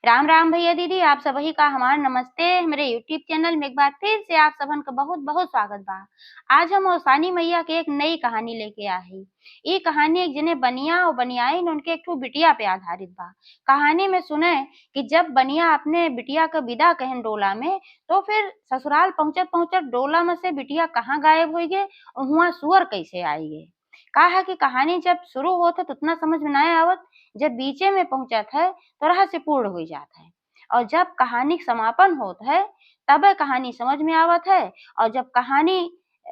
राम राम भैया दीदी, आप सबही का हमार नमस्ते। मेरे यूट्यूब चैनल में एक बार फिर से आप सबन का बहुत बहुत स्वागत बा। आज हम ओसानी मैया के एक नई कहानी लेके आ हई। ई कहानी एक जने बनिया और बनियाइन उनके एक ठो बिटिया पे आधारित बा। कहानी में सुने कि जब बनिया अपने बिटिया का विदा कहन डोला में, तो फिर ससुराल पहुंचत पहुंचत डोला में से बिटिया कहाँ गायब हो गए और हुआ सुअर कैसे आई गए। कहा है कि कहानी जब शुरू होत है तो उतना समझ में ना आवत, जब बीचे में पहुंचत है तो रहस्य पूर्ण हो जाता है, और जब कहानी समापन होता है तब कहानी समझ में आवत है, और जब कहानी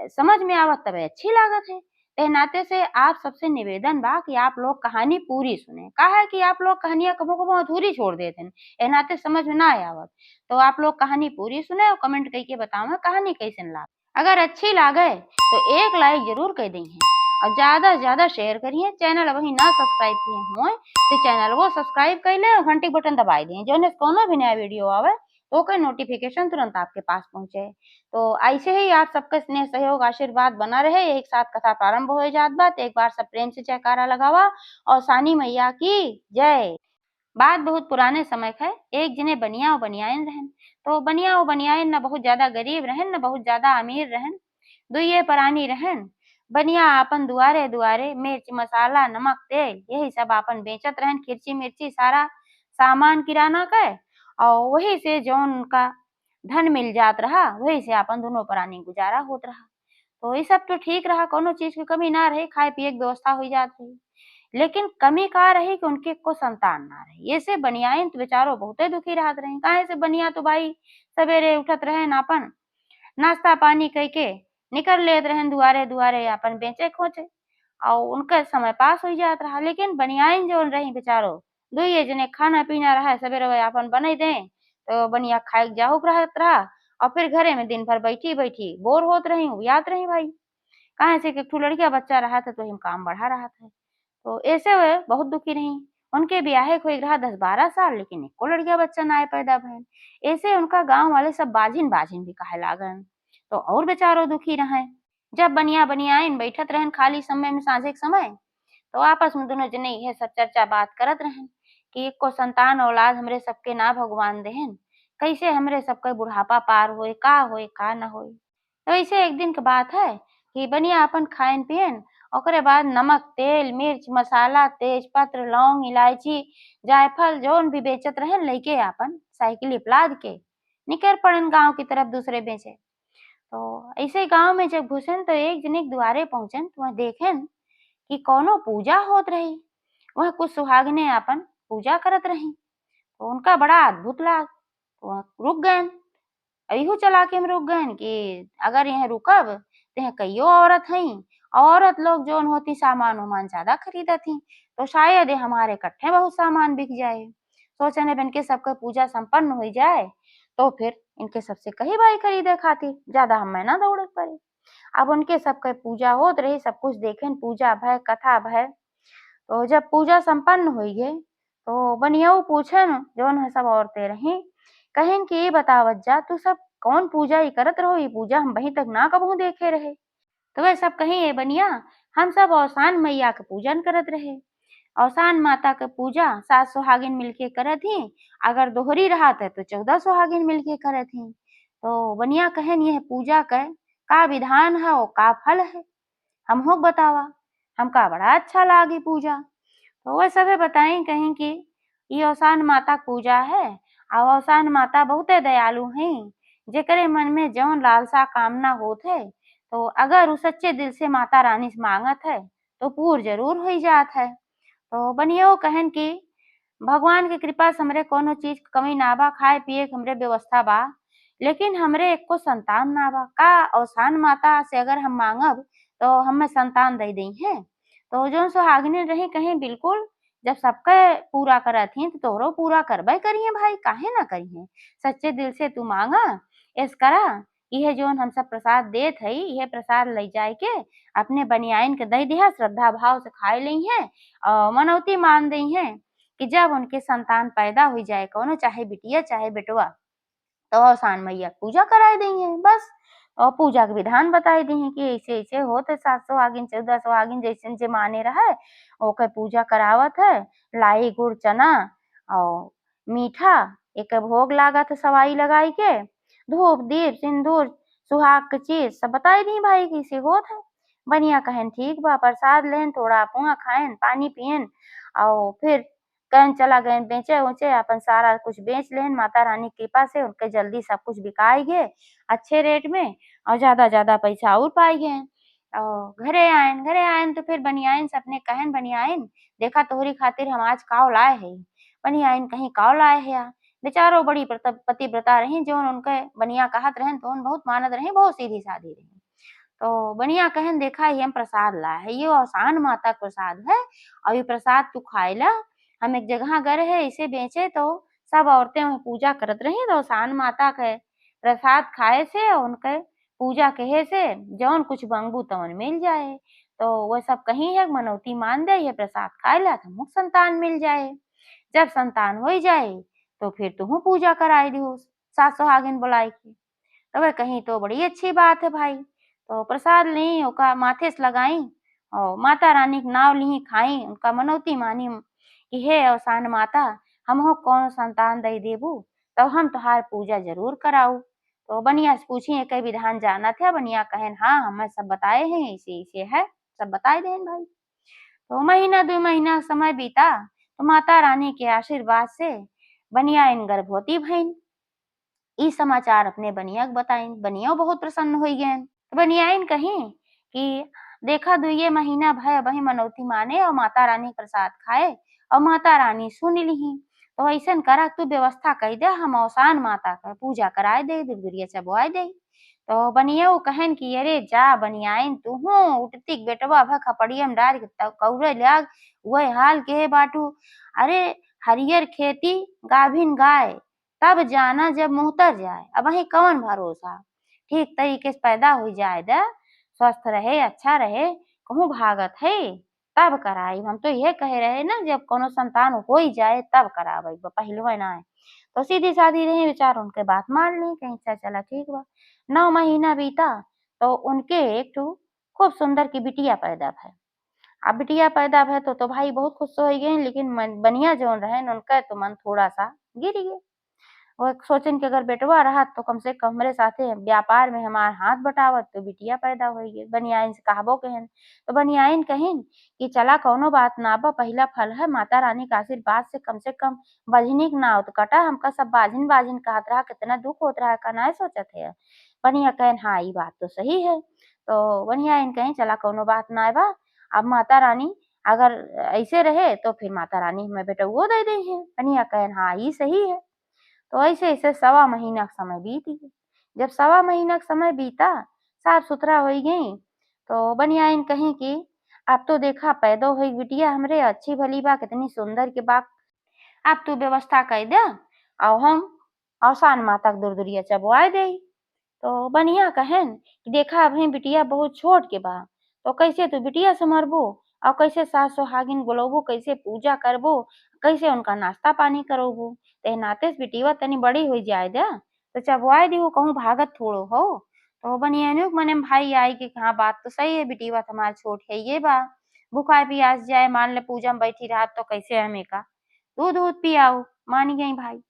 समझ में आवत तब अच्छी लागत है। ते नाते से आप सबसे निवेदन बा कि आप लोग कहानी पूरी सुने। कहा है कि आप लोग कहानियां कबो कबो अधूरी छोड़ देते हैं, ए नाते समझ में ना आवत। तो आप लोग कहानी पूरी सुने और कमेंट करके बताओ कहानी कैसे लागे। अगर अच्छी लागे तो एक लाइक जरूर कर देंगे और ज्यादा से ज्यादा शेयर करिए। चैनल अभी ना सब्सक्राइब किए हुए तो चैनल को सब्सक्राइब कर ले और घंटी बटन दबाई दें, जो कोनो भी नया वीडियो आवे तो कोई नोटिफिकेशन तुरंत आपके पास पहुंचे। तो ऐसे ही आप सबका स्नेह सहयोग आशीर्वाद बना रहे। एक साथ कथा प्रारंभ हो जात बात, एक बार सब प्रेम से जयकारा लगावा और सानी मैया की जय। बात बहुत पुराने समय का है। एक जने बनिया और बनियाइन रहन। तो बनिया और बनियाइन न बहुत ज्यादा गरीब रहन न बहुत ज्यादा अमीर रहन, दुइये प्राणी रहन। बनिया आपन दुआरे दुआरे मिर्च मसाला नमक तेल यही सब आपन बेचत रहन, खिरची मिर्ची सारा सामान किराना का, और वही से जौन उनका धन मिल जात रहा वही से आपन दोनों प्राणी गुजारा होत रहा। तो ये सब तो ठीक रहा, कोनो चीज की कमी ना रही, खाए पिए की व्यवस्था हो जात रही। लेकिन कमी का रही कि उनके को संतान ना रही। ये से बनियाइन तो बेचारो बहुते दुखी रहत रही। काहे से बनिया तो भाई सवेरे उठत रहे आपन नाश्ता पानी कई के निकल लेत रहन दुआरे दुआरे अपन बेचे खोचे, और उनका समय पास हो जात रहा। लेकिन बनियाइन जो रही बेचारो दुइये जने खाना पीना रहा सवेरे अपन बने दे तो बनिया खाए जाहुक रहत रहा, और फिर घरे में दिन भर बैठी बैठी बोर होत रही उबियात रही भाई। काहे से कि एक ठो लड़किया बच्चा रहा था तो हम काम बढ़ा रहा था। तो ऐसे वे बहुत दुखी रही। उनके ब्याहे को रहा 10-12 साल, लेकिन एको लड़किया बच्चा ना पैदा भइल। ऐसे उनका गांव वाले सब बाजिन बाजिन भी कहे लागन, तो और बेचारो दुखी रहे। जब बनिया बनियाइन बैठत रहन खाली समय में साँझे के समय, तो आपस में दोनों जने यह सब चर्चा बात करत रहन कि एको संतान औलाद हमरे सबके ना भगवान देहन, कैसे हमरे सबके बुढ़ापा पार होए का न होए। तो ऐसे एक दिन के बात है कि बनिया अपन खाइन पियन ओकरे बाद नमक तेल मिर्च मसाला तेज पत्र लौंग इलायची जायफल जौन भी बेचत रहन लइके आपन साइकिल लाद के निकर पड़न गांव की तरफ दूसरे बेचे। तो ऐसे गांव में जब घुसन तो एक जने के दुआरे पहुंचन तो वह देखेन कि कौनो पूजा होत रही। वह कुछ सुहागिने आपन पूजा करत रही, तो उनका बड़ा अद्भुत लाग। तो वह रुक गए, इहू चलाके में रुक गए कि अगर यहाँ रुकब तो यहाँ कईयो औरत हई, औरत लोग जोन होती सामान उमान ज्यादा खरीदत थी, तो शायद ये हमारे इकट्ठे बहुत सामान बिक जाए। सोचने बन के सबका पूजा संपन्न हो जाए तो फिर इनके सबसे कही भाई खरीदे खातिर ज्यादा हम ना दौड़े पड़े। अब उनके सबके पूजा होत रही, सब कुछ देखें, पूजा भय कथा भय। तो जब पूजा संपन्न हुई है तो बनियाऊ पूछन जौन है सब औरतें रही, कहिन कि ये बतावत जा तू सब कौन पूजा ही करत रहो, ये पूजा हम वहीं तक ना कबहू देखे रहे। तो वे सब कही ए बनिया हम सब औसान मैया के पूजन करत रहे। औसान माता के पूजा 7 सुहागिन मिलके करत ही, अगर दोहरी रहत है तो 14 सुहागिन मिलके करत ही। तो बनिया कहन यह पूजा का विधान है और का फल है, हमहो बतावा, हमका बड़ा अच्छा लागी पूजा। तो वह सभे बताई कहीं कि ये औसान माता पूजा है, और औसान माता बहुते दयालु हैं। जेकरे मन में जौन लालसा कामना होत है तो अगर वो सच्चे दिल से माता रानी से मांगत है तो पूर जरूर हो जात है। तो बनियो कहन कि भगवान की कृपा से हमरे कोनो चीज की कमी ना बा, खाए पिए के हमरे व्यवस्था बा, लेकिन हमरे एको संतान ना बा। का औसान माता से अगर हम मांगब तो हमें संतान दे दी है। तो जो सुहागिनी रही कहीं बिल्कुल, जब सबके पूरा करत ही तो तोहरो पूरा करबे करिए भाई, काहे ना करिए। सच्चे दिल से तू मांगा इस करा, यह जोन हम सब प्रसाद देत हई यह प्रसाद ले जाए के अपने बनियाइन के दई दिहा, श्रद्धा भाव से खाए ली है और मनौती मान दी है कि जब उनके संतान पैदा हो जाए कोनो चाहे बिटिया चाहे बेटवा, तो औसान मैया पूजा कराए दी है बस। और पूजा के विधान बताई दी है कि ऐसे ऐसे होते 7 सुहागिन 14 सुहागिन जैसे जे माने रहे ओके पूजा करावत है। लाई गुड़ चना और मीठा एक भोग लागत सवाई लगाई के, धूप दीप सिंदूर सुहाग के चीज सब बताई दी भाई किसी होत है। बनिया कहन ठीक बा, प्रसाद लेन थोड़ा पुआ खाएन पानी पियन और फिर कहन चला गए बेचे उचे अपन सारा कुछ बेच लेन, माता रानी की कृपा से उनके जल्दी सब कुछ बिकाई गए अच्छे रेट में और ज्यादा ज्यादा पैसा और पाई गए। और घरे आयन तो फिर बनियाइन से अपने कहन बनियाइन देखा तोहरी खातिर हम आज काव लाए है। बनियाइन कहीं काव लाए है या बेचारो बड़ी पतिव्रता रही जो उनके बनिया कहत रहन तो बहुत मानत रही, बहुत सीधी सादी रही। तो बनिया कहन देखा ये हम प्रसाद लाए है, ये आसान माता का प्रसाद है और ये प्रसाद तू खाए ला। हम एक जगह गए है इसे बेचे तो सब औरतें वहाँ पूजा करत रही तो आसान माता के प्रसाद खाए से और उनके पूजा कहे से जौन कुछ मांगबू तवन मिल जाए। तो वह सब कहीं है मनौती मान दे ये प्रसाद खाए ला तो मुख संतान मिल जाए। जब संतान हो जाए तो फिर तुहू पूजा कराई दिहो सास सुहागिन बुलाई के। तो वह कहीं तो बड़ी अच्छी बात है भाई। तो प्रसाद ली ओका माथे से लगाई और माता रानी के नाव ली खाई, उनका मनौती मानी कि हे अवसान माता हमहो कौन संतान दई देबू तो हम तुहार पूजा जरूर कराऊ। तो बनिया से पूछी कई विधान जाना था, बनिया कहन हाँ हमें सब बताए हैं इसे इसे है, सब बताए देन भाई। तो महीना 2 महीना समय बीता तो माता रानी के आशीर्वाद से बनिया इन गर्भवती भईन। ई समाचार अपने बनिया के बताइन, बनिया बहुत प्रसन्न हुई गए। बनियाइन कहीं कि देखा 2 महीना भय वही मनौती माने और माता रानी प्रसाद खाए और माता रानी सुन ली। तो ऐसा करा तू व्यवस्था कही दे हम औसान माता का पूजा कराए दे दुर्गुरिया चबुआए दे। तो बनिया कहन कि अरे जा बनियाइन तू उठती बेटवा भ खपड़ियम डार के कौरे लाग वही हाल के बाटू। अरे हरियर खेती गाभिन गाय तब जाना जब मुहतर जाए, अब वही कौन भरोसा ठीक तरीके से पैदा हो जाए दा स्वस्थ रहे अच्छा रहे कहूँ भागत है तब कराई। हम तो ये कह रहे ना जब कोनो संतान हो ही जाए तब करावे पहलवे ना है। तो सीधी सादी रही विचार उनके बात मान ली कहीं अच्छा चला ठीक बा। 9 महीना बीता तो उनके एक ठो खूब सुंदर की बिटिया पैदा भय। अब बिटिया पैदा भय तो भाई बहुत खुश हो गए, लेकिन बनिया जो रहे उनका तो मन थोड़ा सा गिर गया। वो सोचन कि अगर बेटवा रहा तो कम से कम हमरे साथे व्यापार में हमार हाथ बटावत तो बिटिया पैदा होई। बनियाइन से कहबो कहन तो बनियाइन कहिन कि चला कौनो बात ना बा, पहला फल है माता रानी का आशीर्वाद से कम बजनी के नाव तो कटा हमका सब बाजिन बाजिन कहत रहा कितना दुख होत रहा का ना सोचत है। बनिया कहन हाँ ये बात तो सही है। तो बनियाइन कहीं चला कौनो बात ना बा, अब माता रानी अगर ऐसे रहे तो फिर माता रानी हमें बेटा वो दे दी है। बनिया कहन हाँ ये सही है। तो ऐसे ऐसे 1.25 महीना का समय बीत गया। जब 1.25 महीना का समय बीता साफ सुथरा हो गई तो बनियाइन कहीं कि अब तो देखा पैदा हुई बिटिया हमरे अच्छी भली बा कितनी सुंदर के बा, अब तू व्यवस्था कर दे और हम औसान माता के दुरदुरिया चबवाए दे। तो बनिया कहन कि देखा अभी बिटिया बहुत छोट के बा तो कैसे तू बिटिया संभरबो और कैसे सास सुहागिन बुलाबो कैसे पूजा करबो कैसे उनका नाश्ता पानी करोबो। ते नाते से बिटिया तनी बड़ी हो जाए दे तो चबवाए दी कहूँ भागत थोड़ो हो। तो बनियानु मने भाई आई कि हाँ बात तो सही है बिटिया तुम्हारी छोट है ये बा भूखाए प्यास जाए मान ले पूजा में बैठी रहा तो कैसे हमें का दूध दूध पियाओ। मान गई भाई।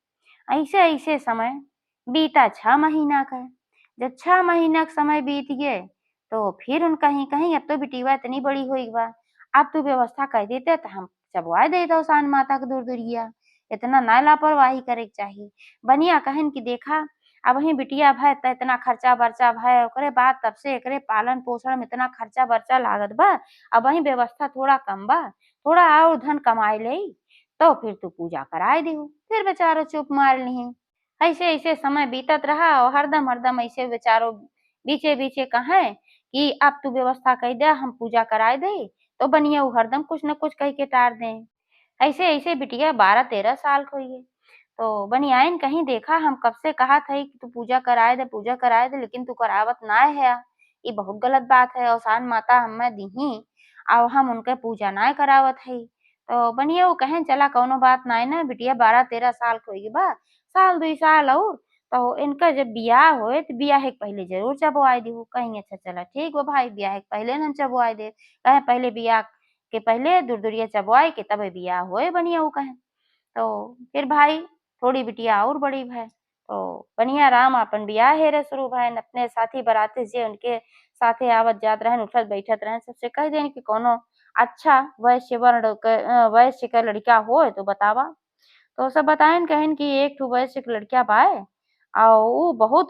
ऐसे ऐसे समय बीता 6 महीना का। जब 6 महीना का समय बीत गए तो फिर उन कहीं कहीं अब तो बिटिया इतनी बड़ी हुई बा, अब तू व्यवस्था कर देते तो हम चबवा दे दो सान माता के दूर दूरिया, इतना ना लापरवाही करे के चाहिए। बनिया कहन की देखा अब वही बिटिया भय त इतना खर्चा बर्चा भय ओकरे बाद तब से एकरे पालन पोषण में इतना खर्चा बर्चा लागत बा, अब वही व्यवस्था थोड़ा कम बा थोड़ा और धन कमाए ले तो फिर तू पूजा कराए देहू। फिर बेचारो चुप मार ली। ऐसे ऐसे समय बीतत रहा और हरदम हरदम ऐसे बेचारो बीचे बीचे कहे कि अब तू व्यवस्था कर दे हम पूजा कराए दे तो बनिया वो हरदम कुछ न कुछ कह के टार दे। ऐसे ऐसे बिटिया 12-13 साल को हुई। तो बनियाइन कहीं देखा हम कब से कहा था कि तू पूजा कराए दे लेकिन तू करावत ना है, ये बहुत गलत बात है औसान माता हमें दीही और हम उनके पूजा ना करावत है। तो बनिया वो कहें चला कौनो बात ना है ना बिटिया 12-13 साल को हुई बा साल 2 साल और तो इनका जब बियाह होए तो बियाह के पहले जरूर चबवाए दी कहीं अच्छा चला ठीक बा भाई बियाह के पहले न चबवाए दे कहे पहले बियाह के पहले दूर दूरिया चबवाए के तब बियाह होए बनिया वो कहे। तो फिर भाई थोड़ी बिटिया और बड़ी भय। तो बनिया राम अपन बियाह हेरे शुरू भयन, अपने साथी बराती जे उनके साथे आवत जात रहन, उठत बैठत रहन, सबसे कह देन कि कोनो अच्छा वैश्य क लड़का होए तो बतावा। तो सब बताइन कहिन कि एक ठो वैश्य क लड़का बाए और ऊ बहुत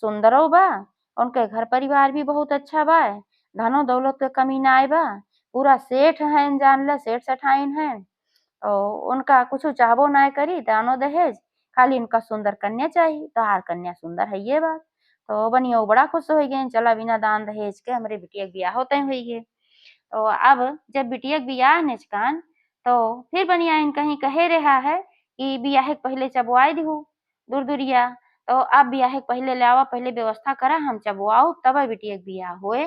सुंदरो बा, उनके घर परिवार भी बहुत अच्छा बा, धनो दौलत के कमी नाय बा, पूरा सेठ हैं जान ला, सेठ सेठाइन हैं। तो उनका कुछ चाहबो नाय करी दानो दहेज, खाली उनका सुंदर कन्या चाही, तोहार कन्या सुंदर हइये बा। तो बनियो बड़ा खुश होइ गइन, चला बिना दान दहेज के हमरे बिटिया के बियाह होतइ हुइगे। तो अब जब बिटिया के बियाह नेचकान तो फिर बनियाइन कहीं कहे रहा है कि बियाहे के पहिले चबुआई दिहु दूर-दूरिया। तो अब बियाहे के पहिले लावा, पहिले व्यवस्था करा, हम चबुआऊ तबे बिटिया के बियाह होए।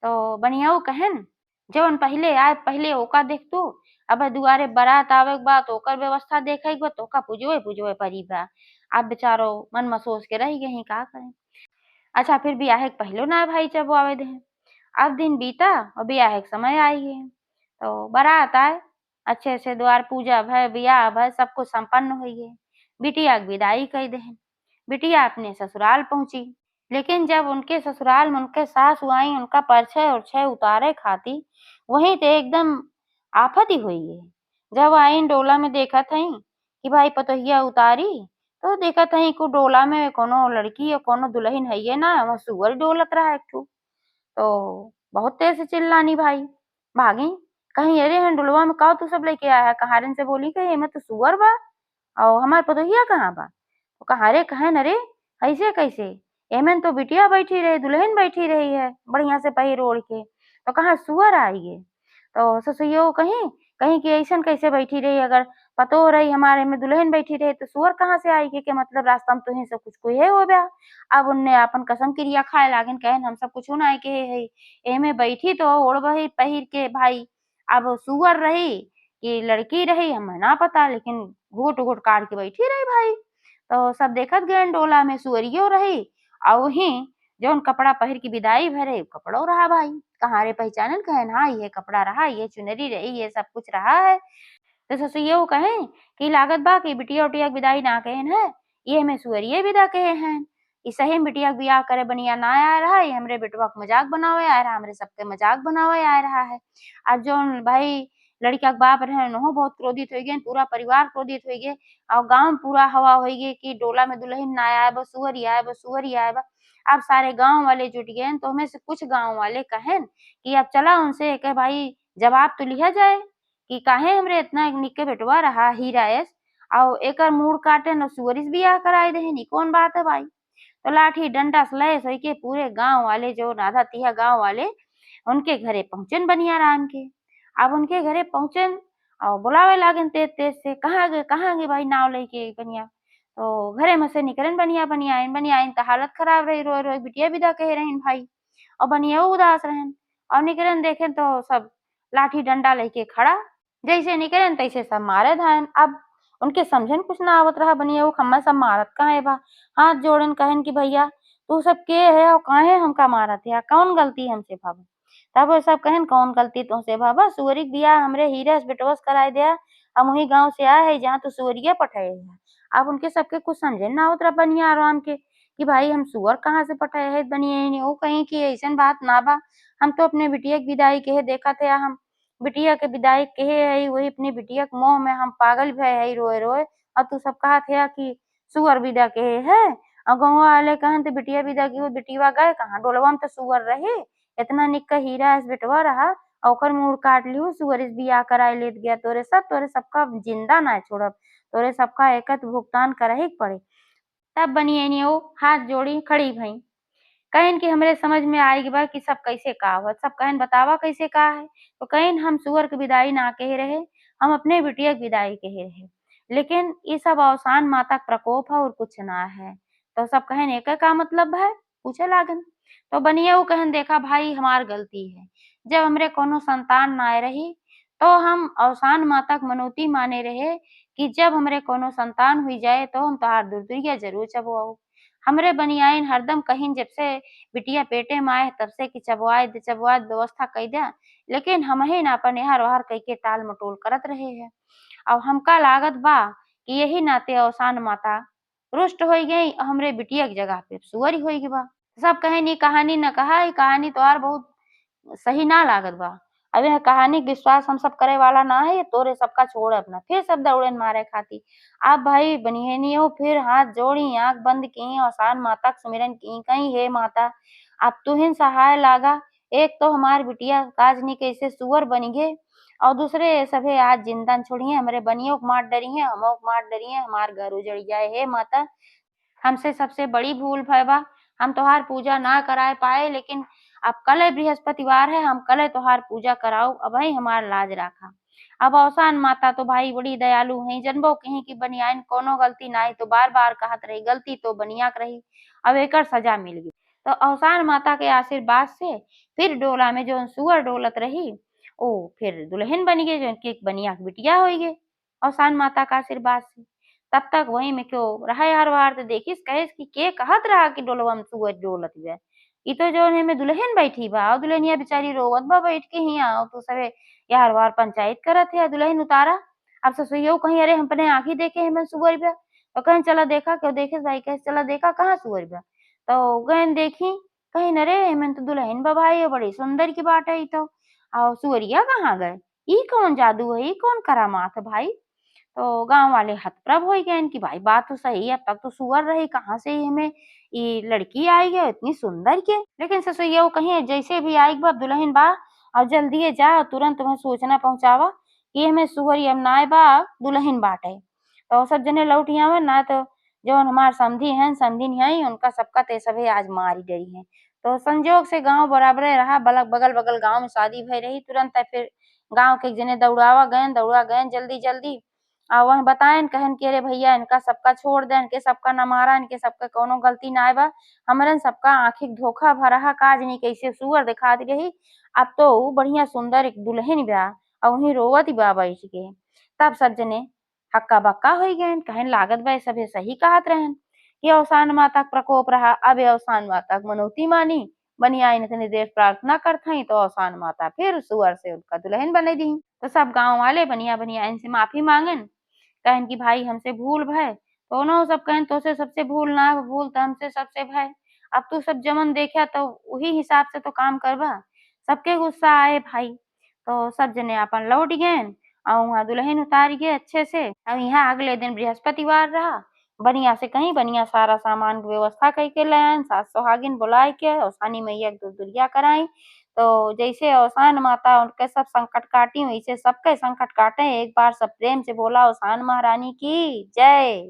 तो बनियऊ कहेन जवन पहिले आए पहिले ओका देख तू, अब दुआरे बारात आवे के बा तो ओकर व्यवस्था देखे के बा तो ओका पुजवे परी बा। अब बेचारो मन में सोच के रह गई का करें। अच्छा फिर बियाहे के पहलो ना भाई चबुआवे देहें। अब दिन बीता और ब्याह के समय आई है। तो बारात आए, अच्छे से द्वार पूजा भय, ब्याह भय, सब कुछ संपन्न हुई है। बिटिया की विदाई कई देहन। बिटिया अपने ससुराल पहुंची, लेकिन जब उनके ससुराल में उनके सासु आई उनका परिचय और छय उतारे खाती, वहीं ते एकदम आफत ही हुई है। जब आईन डोला में देखत हई कि भाई पतोहिया उतारी, तो देखत हई कि डोला में कोनो लड़की और कोनो दुल्हन हइये ना, वहाँ सुअर डोलत रहा एक ठो। तो बहुत तेज से चिल्लानी भाई, भागी, कहीं अरे हिंडुलवा में का तू सब लेके आया है? कहारन से बोली कि एमे तो सुअर बा और हमार पतोहिया कहाँ बा? तो कहा रे कहन अरे ऐसे कैसे? एमन तो बिटिया बैठी रही, दुल्हन बैठी रही है, बढ़िया से पहिर ओढ़ के, तो कहाँ सुअर आई है? तो ससुइयो कहीं कहीं कि ऐसन कैसे बैठी रही, अगर पतो रही हमारे में दुल्हन बैठी रही तो सुअर कहाँ से आई के मतलब रास्ता में तुही सब कुछ कुहे हो गया। अब उनने अपन कसम क्रिया खाए लागन कहन हम सब कुछ नाय कहे हई, एमे बैठी तो ओढ़बही पहिर के भाई, अब सुअर रही कि लड़की रही हमें ना पता, लेकिन घूट घूट काट के बैठी रही भाई। तो सब देखत गइन डोला में सुअरियो रही और वहीं जौन कपड़ा पहिर के विदाई भरे कपड़ो रहा भाई। कहाँ रे पहचानन? कहन हाँ ये कपड़ा रहा, ये चुनरी रही, ये सब कुछ रहा है। तो ससुइयो कहें कि लागत बा कि बिटिया उटिया के विदाई ना कहेन है, ये हमें सुअरिये विदा कहे हैं। ई सही में बिटिया के बियाह करे बनिया ना आ रहा है, ये हमरे बेटवा के मजाक बनावे आ रहा, हमरे सबके मजाक बनावे आ रहा है। अब जौन भाई लड़का के बाप रहन ओहो बहुत क्रोधित होइ गइन, पूरा परिवार क्रोधित होइ गे और गाँव में पूरा हवा होइ गे कि डोला में दुल्हन ना आए बा, सुअर आए बा, सुअर आए बा। अब सारे गाँव वाले जुट गए तो हमें से कुछ गाँव वाले कहेन कि अब चला उनसे के भाई जवाब तो लिया जाए कि काहे हमरे इतना निक्के बेटवा रहा हीरा एस और एकर मूड़ काटे और सुअरी से बियाह कराए देहन, ई कौन बात है भाई? तो लाठी डंडा से लय सही के पूरे गाँव वाले जो आधा तिहा गाँव वाले उनके घरे पहुँचन बनिया राम के। अब उनके घरे पहुँचन और बुलावे लागन तेज-तेज से, कहाँ गे भाई नाव लेके बनिया? तो घरे में से निकलन बनियाइन त हालत खराब रही, रोए-रोए बिटिया विदा कहे रहिन भाई और बनिया उदास रहन और निकलन देखें तो सब लाठी डंडा लेके खड़ा, जैसे निकलन तैसे सब मारे धायन। अब उनके समझन कुछ ना आवत रहा बनिया खम्मा सब मारत काहे बा? हाथ जोड़न कहन कि भैया तू सब के है और काहे हमका मारत है? कौन गलती हमसे बाबा? तब वो सब कहन कौन गलती तुमसे बाबा? सुअरी के बियाह हमरे हीरा से बेटवा से कराए दिया, हम वही गाँव से आए हैं जहाँ तू सुअरिया पटाए है। अब उनके सबके कुछ समझे ना आवत रहा बनिया राम के कि भाई हम सुअर कहाँ से पटाए है बनिया वो कहीं कि ऐसन बात ना बा, हम तो अपने बिटिया के विदाई के देखत है हम बिटिया के विदाई कहे हई वही अपनी बिटिया के मोह में हम पागल भय हई रोए-रोए और तू सब कहत है कि सुअर विदा कहे है और गौवा वाले कहन त बिटिया विदा की बिटिया गए कहाँ? डोलवा में तो सुअर रहे, इतना निक्का हीरा एस बेटवा रहा और ओकर मुँह काट लिहू सुअर से बियाह कराए लेत गया तोरे सबका जिंदा ना छोड़ब, तोरे सबका एकत भुगतान करही के पड़ी। तब बनियनियो हाथ जोड़ी खड़ी भई। कहिन कि हमरे समझ में आई बा कि सब कैसे का होत, सब कहन बतावा कैसे का है? तो कहिन हम सुअर के विदाई ना कहे रहे, हम अपने बिटिया के विदाई कहे रहे। लेकिन ये सब अवसान माता का प्रकोप है और कुछ ना है। तो सब कहन एके का मतलब है? पूछे लागन। तो बनिया कहन देखा भाई हमार गलती है। जब हमरे कोनो संतान नाय रही, तो हम अवसान माता के मनौती माने रहे कि जब हमरे कोनो संतान हुई जाए तो हम तोहार दुरदुरिया ज़रूर चबवाऊ। हमरे बनियाइन हरदम कहिन जब से बिटिया पेटे में आए तब से कि चबवाए दे व्यवस्था कई दे, लेकिन हमही न अपन एहर ओहर कई के टाल मटोल करत रहे हैं। अब हमका लागत बा कि यही नाते अवसान माता रुष्ट होई गई, हमरे बिटिया के जगह पे सुअर ही होई बा। सब कहे नी कहानी न कहा, ई कहानी तोहार बहुत सही ना लागत बा। अब यह कहानी के विश्वास हम सब करे वाला ना है, तोरे सबका छोड़ अपना फिर सब दौड़े मारे खाती। आप भाई बनिए फिर हाथ जोड़ी आंख बंद की अवसान माता के सुमिरन की, कहीं हे माता अब तुहिन सहाय लागा। एक तो हमार बिटिया काजनी कैसे सुअर बन गए और दूसरे सभे आज जिंदा न छोड़िए, हमारे बनियों को मार डरिए, हमों को मार डरिए, हमार घर उजड़ जाए। हे माता हमसे सबसे बड़ी भूल भय बा, हम तोहार पूजा ना कराए पाए, लेकिन अब कल बृहस्पतिवार है, हम कल तोहार पूजा कराऊ, अबही हमार लाज राखा। अब अवसान माता तो भाई बड़ी दयालु हैं, जनबो कहीं की बनियाइन कोनो गलती नाई तो बार बार कहत रही, गलती तो बनिया के रही, अब एकर सजा मिल गई। तो अवसान माता के आशीर्वाद से फिर डोला में जो सुअर डोलत रही, ओ फिर दुल्हन बन गई, जो की बनिया की बिटिया हो गई अवसान माता का आशीर्वाद से। तब तक वही में क्यों रहा हर बार तो देखिस कहिस कि के कहत रहा कि डोलवा में सुअर डोलत बा। ई तो जौन एमे दुल्हन बैठी बा और दुल्हनिया बेचारी रोवत बा बैठ के हिया और तू सबे यार वार पंचायत करत है दुल्हन उतारा। अब ससुइयो कहीं अरे हम अपने आँखी देखे एमे सुअर बा। तो कहीं चला देखा क्यों देखे भाई कहे चला देखा कहाँ सुअर बा। तो गहन देखी कहीं न रे एमन तो दुल्हन बा भाई बड़ी सुंदर की बात है ई तो। और सुअरिया कहाँ गए? ई कौन जादू है? ई कौन करामात है भाई? तो गाँव वाले हतप्रभ हो गए कि भाई बात तो सही है, अब तक तो सुअर रही कहाँ से हमें ये लड़की आई है इतनी सुंदर के। लेकिन ससुइया कहीं जैसे भी आई बा दुल्हन बा और जल्दी जा तुरंत तुम्हें सूचना पहुंचावा कि हमें सुअर अब ना बा दुल्हन बाटे। तो सब जने लौट आवे ना तो जो हमार समधी हैं समधिन हैं उनका सबका ते सभे आज मारी गई है। तो संजोग से गांव बराबर रहा बगल बगल गांव में शादी भई रही तुरंत फिर गांव के जने दौड़ा गए जल्दी जल्दी और वह बताएन कहन कि अरे भैया इनका सबका छोड़ दे, इनके सबका न मारा, इनके सबका कोनो गलती ना बा, हमरन सबका आँखिक धोखा भरहा काज नहीं कैसे सुअर दिखा दी रही। अब तो ऊ बढ़िया सुंदर एक दुल्हन बा और वहीं रोवत बा बैठ के। तब सब जने हक्का बक्का हो गए कहन लागत बा सभे सही कहत रहन कि अवसान माता का प्रकोप रहा। अब अवसान माता की मनौती मानी बनियाइन इतनी देर प्रार्थना करत हई तो अवसान माता फिर सुअर से उनका दुल्हन बने दी। तो सब गांव वाले बनियाइन से माफी मांगन कहन कि भाई हमसे भूल भय। तो उन्हों सब कहन तोसे सबसे भूल ना भूल तो हमसे सबसे भय। अब तू सब जमन देखा तो वही हिसाब से तो काम करबा। सबके गुस्सा आए भाई। तो सब जने अपन लौट गए और वहाँ दुल्हन उतार गए अच्छे से। अब यहाँ अगले दिन बृहस्पतिवार रहा। बनिया से कहीं बनिया सारा सामान की व्यवस्था करके ले आए, सास सुहागिन बुलाए के औसानी मैया के दूध दुरिया कराई। तो जैसे अवसान माता उनके सब संकट काटी वैसे सबके संकट काटे। एक बार सब प्रेम से बोला अवसान महारानी की जय।